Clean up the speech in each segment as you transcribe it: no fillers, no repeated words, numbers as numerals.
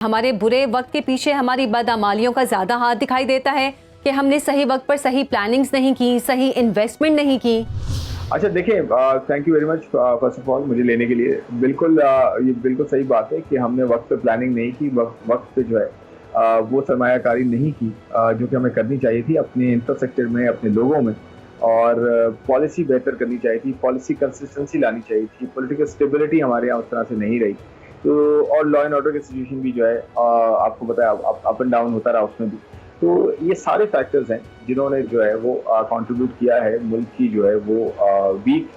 हमारे बुरे वक्त के पीछे हमारी बदअमालियों का ज़्यादा हाथ दिखाई देता है कि हमने सही वक्त पर सही प्लानिंग्स नहीं की, सही इन्वेस्टमेंट नहीं की। अच्छा देखिए, thank you very much first of all मुझे लेने के लिए। बिल्कुल ये बिल्कुल सही बात है कि हमने वक्त पे प्लानिंग नहीं की, वक्त पे जो है वो सरमायाकारी नहीं की जो कि हमें करनी चाहिए थी अपने इंफ्रास्ट्रक्चर में, अपने लोगों में। और पॉलिसी बेहतर करनी चाहिए थी, पॉलिसी कंसिस्टेंसी लानी चाहिए थी, पॉलिटिकल स्टेबिलिटी हमारे यहाँ उस तरह से नहीं रही। तो और लॉ एंड ऑर्डर की सिचुएशन भी जो है आपको पता है अप एंड डाउन होता रहा उसमें भी। तो ये सारे फैक्टर्स हैं जिन्होंने जो है वो कंट्रीब्यूट किया है मुल्क की जो है वो वीक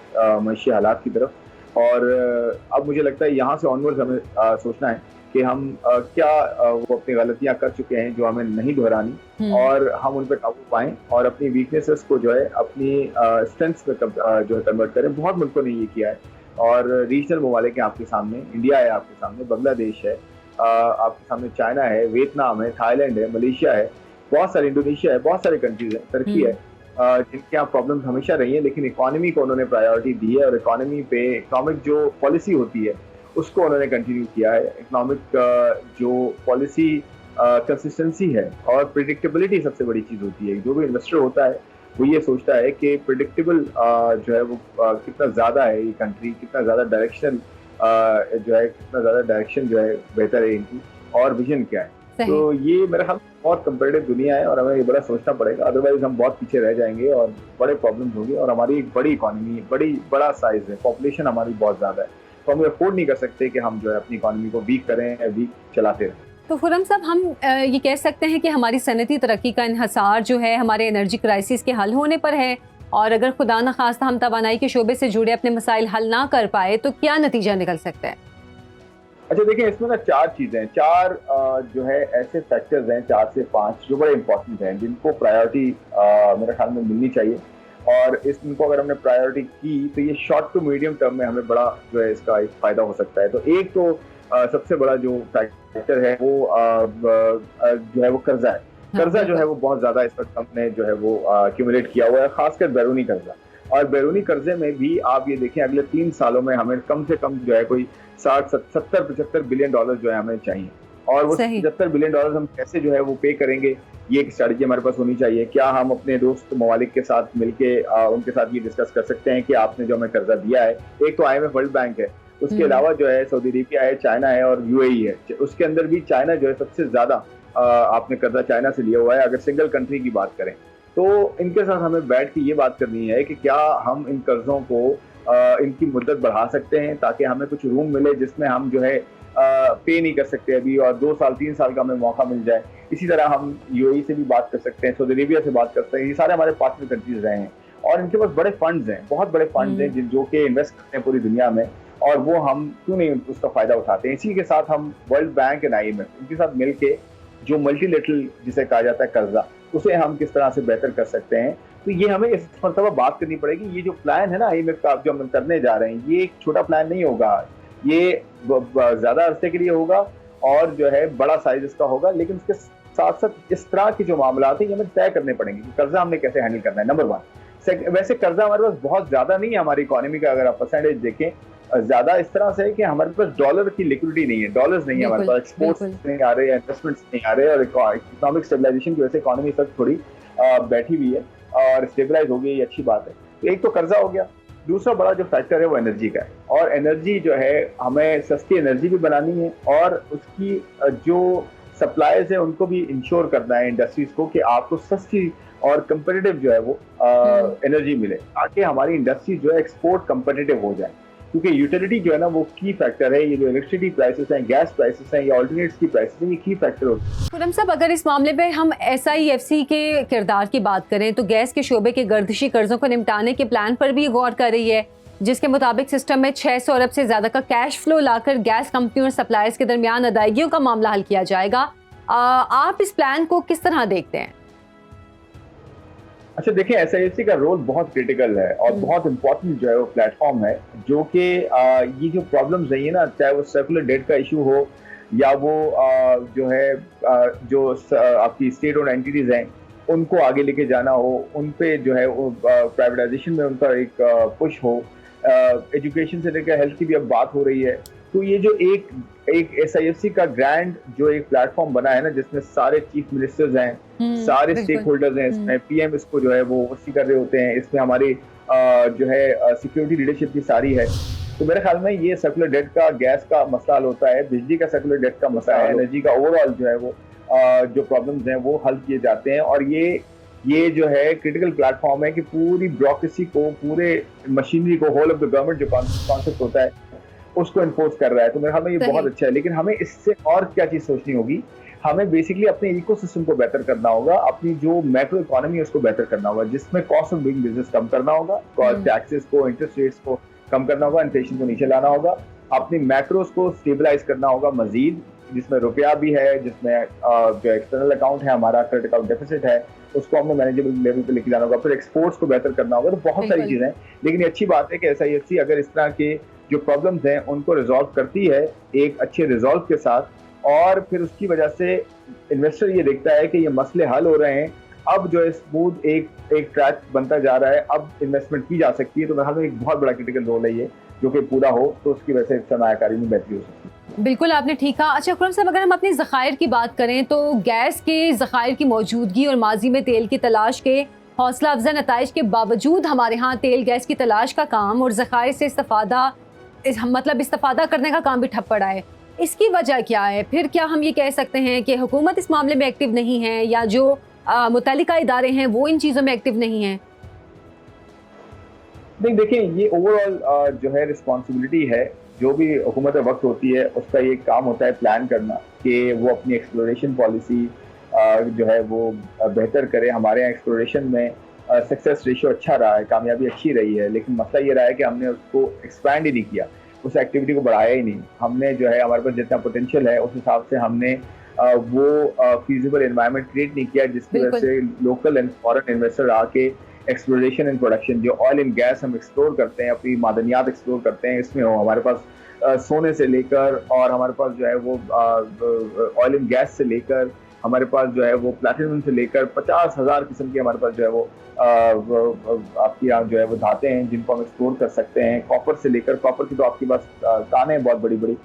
मईशी हालात की तरफ। और अब मुझे लगता है यहाँ से ऑनवर्ड्स हमें सोचना है कि हम क्या वो अपनी गलतियां कर चुके हैं जो हमें नहीं दोहरानी, और हम उन पर काबू पाएं और अपनी वीकनेसेस को जो है अपनी स्ट्रेंथ्स में जो है कन्वर्ट करें। बहुत मुल्कों ने ये किया है और रीजनल ममालिक हैं आपके सामने, इंडिया है आपके सामने, बांग्लादेश है आपके सामने, चाइना है, वियतनाम है, थाईलैंड है, मलेशिया है, बहुत सारे, इंडोनेशिया है, बहुत सारे कंट्रीज है, टर्की है जिनके यहाँ प्रॉब्लम्स हमेशा रही है, लेकिन इकोनॉमी को उन्होंने प्रायोरिटी दी है और इकोनॉमिक जो पॉलिसी होती है उसको उन्होंने कंटिन्यू किया है। इकोनॉमिक जो पॉलिसी कंसिस्टेंसी है और प्रिडिक्टेबिलिटी सबसे बड़ी चीज होती है। जो भी इन्वेस्टर होता है वो ये सोचता है कि प्रिडिक्टेबल जो है वो कितना ज्यादा है, ये कंट्री कितना ज्यादा डायरेक्शन जो है, कितना ज्यादा डायरेक्शन जो है बेहतर है इनकी, और विजन क्या है। तो ये मेरा ख्याल बहुत कंपेरेटिव दुनिया है और हमें ये बड़ा सोचना पड़ेगा, अदरवाइज हम बहुत पीछे रह जाएंगे और बड़े प्रॉब्लम्स होंगे। और हमारी एक बड़ी इकोनॉमी, बड़ा साइज है, पॉपुलेशन हमारी बहुत ज्यादा है, तो हम अफोर्ड नहीं कर सकते कि हम जो है अपनी इकोनॉमी को वीक करें, वीक चलाते रहें। तो खुर्रम साहब, हम ये कह सकते हैं कि हमारी सनती तरक्की का इन्हिसार जो है हमारे एनर्जी क्राइसिस के हल होने पर है, और अगर खुदा न खास्ता हम तवानाई के शोबे से जुड़े अपने मसाइल हल ना कर पाए तो क्या नतीजा निकल सकता है? अच्छा देखिए, इसमें ना चार चीजें, चार जो है ऐसे फैक्टर्स हैं, 4 से 5 जो बड़े इंपॉर्टेंट हैं, जिनको प्रायोरिटी मेरे ख्याल में मिलनी चाहिए। और इनको अगर हमने प्रायोरिटी की तो ये शॉर्ट टू मीडियम टर्म में हमें बड़ा जो है इसका एक फायदा हो सकता है। तो एक तो सबसे बड़ा जो फैक्टर है वो जो है वो कर्जा है। कर्जा जो है वो बहुत ज्यादा इस वक्त हमने जो है वो एक्यूमुलेट किया हुआ है, खासकर बैरूनी कर्जा। और बैरूनी कर्जे में भी आप ये देखें अगले 3 सालों में हमें कम से कम जो है कोई 60-70-75 बिलियन डॉलर जो है हमें चाहिए। और वो 75 बिलियन डॉलर हम कैसे जो है वो पे करेंगे, ये एक स्ट्रेटजी हमारे पास होनी चाहिए। क्या हम अपने दोस्त ममालिक के साथ मिलके उनके साथ ये डिस्कस कर सकते हैं कि आपने जो हमें कर्जा दिया है, एक तो IMF वर्ल्ड बैंक है, उसके अलावा जो है सऊदी अरेबिया है, चाइना है और UAE है। उसके अंदर भी चाइना जो है सबसे ज्यादा आपने कर्जा चाइना से लिया हुआ है अगर सिंगल कंट्री की बात करें। तो इनके साथ हमें बैठ के ये बात करनी है कि क्या हम इन कर्जों को इनकी मुद्दत बढ़ा सकते हैं ताकि हमें कुछ रूम मिले जिसमें हम जो है पे नहीं कर सकते अभी, और 2 साल 3 साल का हमें मौका मिल जाए। इसी तरह हम UAE से भी बात कर सकते हैं, सऊदी अरेबिया से बात कर सकते हैं। ये सारे हमारे पार्टनर कंट्रीज रहे हैं और इनके पास बड़े फंड्स हैं, बहुत बड़े फंड्स हैं जो कि इन्वेस्ट करते हैं पूरी दुनिया में, और वो हम क्यों नहीं उसका फायदा उठाते हैं। इसी के साथ हम वर्ल्ड बैंक एंड IMF इनके साथ मिलके जो मल्टीलेटरल जिसे कहा जाता है कर्जा, उसे हम किस तरह से बेहतर कर सकते हैं। तो ये हमें इस मरतबा बात करनी पड़ेगी। ये जो प्लान है ना IMF का जो हम करने जा रहे हैं, ये एक छोटा प्लान नहीं होगा, ये ज्यादा अरसे के लिए होगा और जो है बड़ा साइज इसका होगा। लेकिन उसके साथ साथ इस तरह के जो मामला है ये हमें तय करने पड़ेंगे कि कर्जा हमने कैसे हैंडल करना है, नंबर 1। वैसे कर्जा हमारे पास बहुत ज्यादा नहीं है, हमारी इकोनॉमी का अगर आप परसेंटेज देखें ज्यादा इस तरह से है कि हमारे पास डॉलर की लिक्विडिटी नहीं है, डॉलर्स नहीं है हमारे पास, एक्सपोर्ट्स नहीं आ रहे, इन्वेस्टमेंट्स नहीं आ रहे, और इकोनॉमिक स्टेबलाइजेशन की वजह से इकोनॉमी तक थोड़ी बैठी हुई है और स्टेबलाइज हो गई, ये अच्छी बात है। तो एक तो कर्जा हो गया। दूसरा बड़ा जो फैक्टर है वो एनर्जी का है, और एनर्जी जो है हमें सस्ती एनर्जी भी बनानी है और उसकी जो सप्लाईज है उनको भी इंश्योर करना है इंडस्ट्रीज को कि आपको सस्ती और कंपेटिटिव जो है वो एनर्जी मिले, ताकि हमारी इंडस्ट्री जो है एक्सपोर्ट कंपेटिटिव हो जाए। क्योंकि यूटिलिटी जो है ना वो की फैक्टर है। ये जो इलेक्ट्रिसिटी प्राइसेस हैं, गैस प्राइसेस हैं, या ऑल्टरनेट्स की प्राइसेस हैं, ये की फैक्टर होते हैं। खुर्रम साहब, अगर इस मामले में हम SIFC के किरदार की बात करें तो गैस के शोबे के गर्दिशी कर्जों को निपटाने के प्लान पर भी गौर कर रही है, जिसके मुताबिक सिस्टम में 600 अरब से ज्यादा का कैश फ्लो लाकर गैस कंपनियों और सप्लायर्स के दरमियान अदायगियों का मामला हल किया जाएगा। आप इस प्लान को किस तरह देखते हैं? अच्छा देखिए, SIFC का रोल बहुत क्रिटिकल है और बहुत इंपॉर्टेंट जो है वो प्लेटफॉर्म है, जो कि ये जो प्रॉब्लम्स रही है ना, चाहे वो सर्कुलर डेट का इशू हो या वो जो है जो आपकी स्टेट ओन्ड एंटिटीज हैं उनको आगे लेके जाना हो, उन पे जो है वो प्राइवेटाइजेशन में उनका एक पुश हो, एजुकेशन से लेकर हेल्थ की भी अब बात हो रही है, तो ये जो एक एक SIFC का ग्रैंड जो एक प्लेटफॉर्म बना है ना, जिसमें सारे चीफ मिनिस्टर्स हैं, सारे स्टेक बिल्कुल। होल्डर्स हैं, इसमें PM इसको जो है वो ओवरसी कर रहे होते हैं, इसमें हमारी जो है सिक्योरिटी लीडरशिप की सारी है। तो मेरे ख्याल में ये सर्कुलर डेट का, गैस का मसला हल होता है, बिजली का सर्कुलर डेट का मसला है, एनर्जी का ओवरऑल जो है वो जो प्रॉब्लम्स हैं वो हल किए जाते हैं। और ये जो है क्रिटिकल प्लेटफॉर्म है कि पूरी ब्यूरोक्रेसी को, पूरे मशीनरी को, होल ऑफ द गवर्नमेंट जो कॉन्सेप्ट होता है उसको इन्फोर्स कर रहा है। तो मेरे ख्याल में ये बहुत अच्छा है। लेकिन हमें इससे और क्या चीज सोचनी होगी, हमें बेसिकली अपने इकोसिस्टम को बेहतर करना होगा, अपनी जो मैक्रो इकोनॉमी है उसको बेहतर करना होगा, जिसमें कॉस्ट ऑफ डूइंग बिजनेस कम करना होगा, टैक्सेस को, इंटरेस्ट रेट्स को कम करना होगा, इन्फ्लेशन को नीचे लाना होगा, अपनी मैक्रोस को स्टेबलाइज करना होगा मजीद, जिसमें रुपया भी है, जिसमें जो एक्सटर्नल अकाउंट है हमारा, क्रेडिट अकाउंट डेफिसिट है, उसको हमने मैनेजेबल लेवल पे लेके जाना होगा, फिर एक्सपोर्ट्स को बेहतर करना होगा। तो बहुत सारी चीजें हैं। लेकिन ये अच्छी बात है कि SIFC अगर इस तरह के जो प्रॉब्लम्स हैं उनको रिजॉल्व करती है एक अच्छे रिजॉल्व के साथ, और फिर उसकी वजह से इन्वेस्टर ये देखता है कि ये मसले हल हो रहे हैं, अब जो है स्मूथ एक ट्रैक बनता जा रहा है, अब इन्वेस्टमेंट की जा सकती है। तो मेरे ख्याल में एक बहुत बड़ा क्रिटिकल रोल है ये, जो कि पूरा हो तो उसकी वजह से सरमायाकारी में बेहतरी हो सकती है। बिल्कुल, आपने ठीक कहा। अच्छा खुर्रम साहब, अगर हम अपने ज़खायर की बात करें तो गैस के ज़खायर की मौजूदगी और माजी में तेल की तलाश के हौसला अफजा नताइज के बावजूद हमारे यहाँ तेल गैस की तलाश का काम और ज़खायर से इस्तेफादा करने का काम भी ठप पड़ा है। इसकी वजह क्या है? फिर क्या हम ये कह सकते हैं कि हुकूमत इस मामले में एक्टिव नहीं है, या जो मुतल्लिका इदारे हैं वो इन चीज़ों में एक्टिव नहीं है? नहीं, देखिए, ये ओवरऑल जो है रिस्पॉन्सिबिलिटी है, जो भी हुकूमत वक्त होती है उसका ये काम होता है प्लान करना कि वो अपनी एक्सप्लोरेशन पॉलिसी जो है वो बेहतर करे। हमारे यहाँ एक्सप्लोरेशन में सक्सेस रेशियो अच्छा रहा है, कामयाबी अच्छी रही है, लेकिन मसला ये रहा है कि हमने उसको एक्सपैंड ही नहीं किया, उस एक्टिविटी को बढ़ाया ही नहीं। हमने जो है हमारे पास जितना पोटेंशियल है उस हिसाब से हमने वो फीजिबल एनवायरनमेंट क्रिएट नहीं किया, जिसकी वजह से लोकल एंड फॉरेन इन्वेस्टर आके एक्सप्लोरेशन एंड प्रोडक्शन, जो ऑयल एंड गैस हम एक्सप्लोर करते हैं, अपनी मादनियात एक्सप्लोर करते हैं, इसमें हो हमारे पास सोने से लेकर, और हमारे पास जो है वो ऑयल एंड गैस से लेकर, हमारे पास जो है वो प्लैटिनम से लेकर 50,000 किस्म की हमारे पास जो है वो आपकी यहाँ जो है वो धातें हैं जिनको हम एक्सप्लोर कर सकते हैं। कॉपर से लेकर, कॉपर की तो आपके पास कानें हैं बहुत बड़ी बड़ी,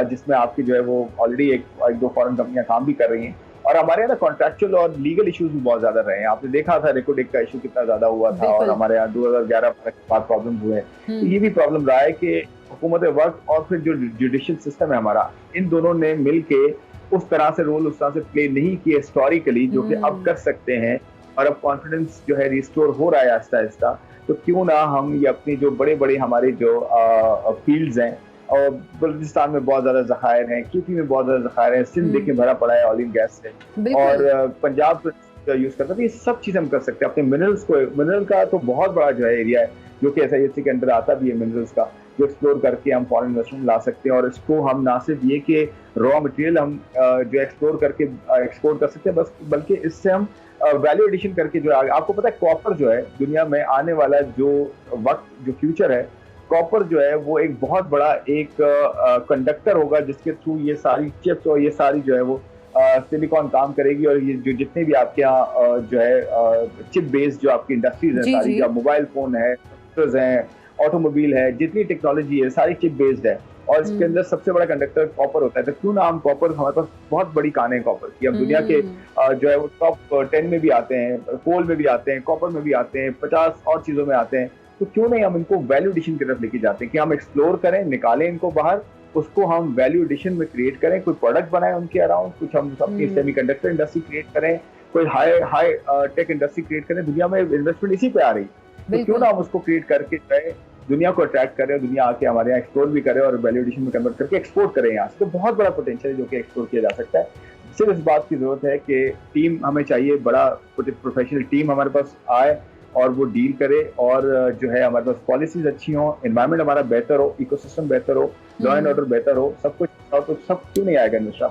जिसमें आपकी जो है वो ऑलरेडी एक दो फॉरेन कंपनियां काम भी कर रही हैं। और हमारे यहाँ कॉन्ट्रैक्चुअल और लीगल इश्यूज भी बहुत ज्यादा रहे हैं। आपने देखा था रेकोडेक का इशू कितना ज्यादा हुआ था, और हमारे यहाँ 2011 के बाद प्रॉब्लम हुए। तो ये भी प्रॉब्लम रहा है कि हुकूमत वक्त और फिर जो जुडिशियल सिस्टम है हमारा, इन दोनों ने मिल के उस तरह से रोल उस तरह से प्ले नहीं किए हिस्टोरिकली, जो कि अब कर सकते हैं। और अब कॉन्फिडेंस जो है रिस्टोर हो रहा है आहिस्ता आहिस्ता। तो क्यों ना हम ये अपनी जो बड़े बड़े हमारे जो फील्ड्स हैं, और बलूचिस्तान में बहुत ज्यादा ज़खायर हैं, QP में बहुत ज्यादा ज़खायर हैं, सिंध देखिए भरा पड़ा है ऑयल एंड गैस से, और पंजाब यूज करता है। ये सब चीजें हम कर सकते हैं। अपने मिनरल्स को, मिनरल का तो बहुत बड़ा जो है एरिया है जो कि SIFC के अंदर आता भी है, मिनरल्स का, जो एक्सप्लोर करके हम फॉरेन इन्वेस्टमेंट ला सकते हैं। और इसको हम ना सिर्फ ये कि रॉ मटेरियल हम जो एक्सप्लोर करके एक्सपोर्ट कर सकते हैं, बस बल्कि इससे हम वैल्यू एडिशन करके जो है, आपको पता है कॉपर जो है दुनिया में आने वाला जो वक्त, जो फ्यूचर है, कॉपर जो है वो एक बहुत बड़ा एक कंडक्टर होगा, जिसके थ्रू ये सारी चिप्स और ये सारी जो है वो सिलिकॉन काम करेगी। और ये जो जितने भी आपके यहाँ जो है चिप बेस्ड जो आपकी इंडस्ट्रीज हैं सारी, जो मोबाइल फोन है, कंप्यूटर्स हैं, ऑटोमोबाइल है, जितनी टेक्नोलॉजी है सारी चिप बेस्ड है, और इसके अंदर सबसे बड़ा कंडक्टर कॉपर होता है। तो क्यों ना हम कॉपर, हमारे पास बहुत बड़ी कान है कॉपर की, हम दुनिया के जो है वो टॉप 10 में भी आते हैं, कोल में भी आते हैं, कॉपर में भी आते हैं, 50 और चीजों में आते हैं। तो क्यों नहीं हम इनको वैल्यू एडिशन की तरफ लेके जाते हैं कि हम एक्सप्लोर करें, निकालें इनको बाहर, उसको हम वैल्यू एडिशन में क्रिएट करें, कोई प्रोडक्ट बनाए उनके अराउंड, कुछ हम अपनी सेमीकंडक्टर इंडस्ट्री क्रिएट करें, कोई हाई टेक इंडस्ट्री क्रिएट करें। दुनिया में इन्वेस्टमेंट इसी पे आ रही है, तो क्यों ना हम उसको क्रिएट करके जो है दुनिया को अट्रैक्ट करें, दुनिया आके हमारे यहाँ एक्सप्लोर भी करे और वैल्यू एडिशन में कन्वर्ट करके एक्सपोर्ट करें यहाँ से। तो बहुत बड़ा पोटेंशियल है जो कि एक्सप्लोर किया जा सकता है। सिर्फ इस बात की जरूरत है कि टीम हमें चाहिए, बड़ा प्रोफेशनल टीम हमारे पास आए और वो डील करे, और जो है हमारे पास पॉलिसीज अच्छी हो, एनवायरनमेंट हमारा बेहतर हो, इकोसिस्टम बेहतर हो, लॉ एंड ऑर्डर बेहतर हो, सब कुछ, तो सब क्यों नहीं आएगा इन्वेस्टर।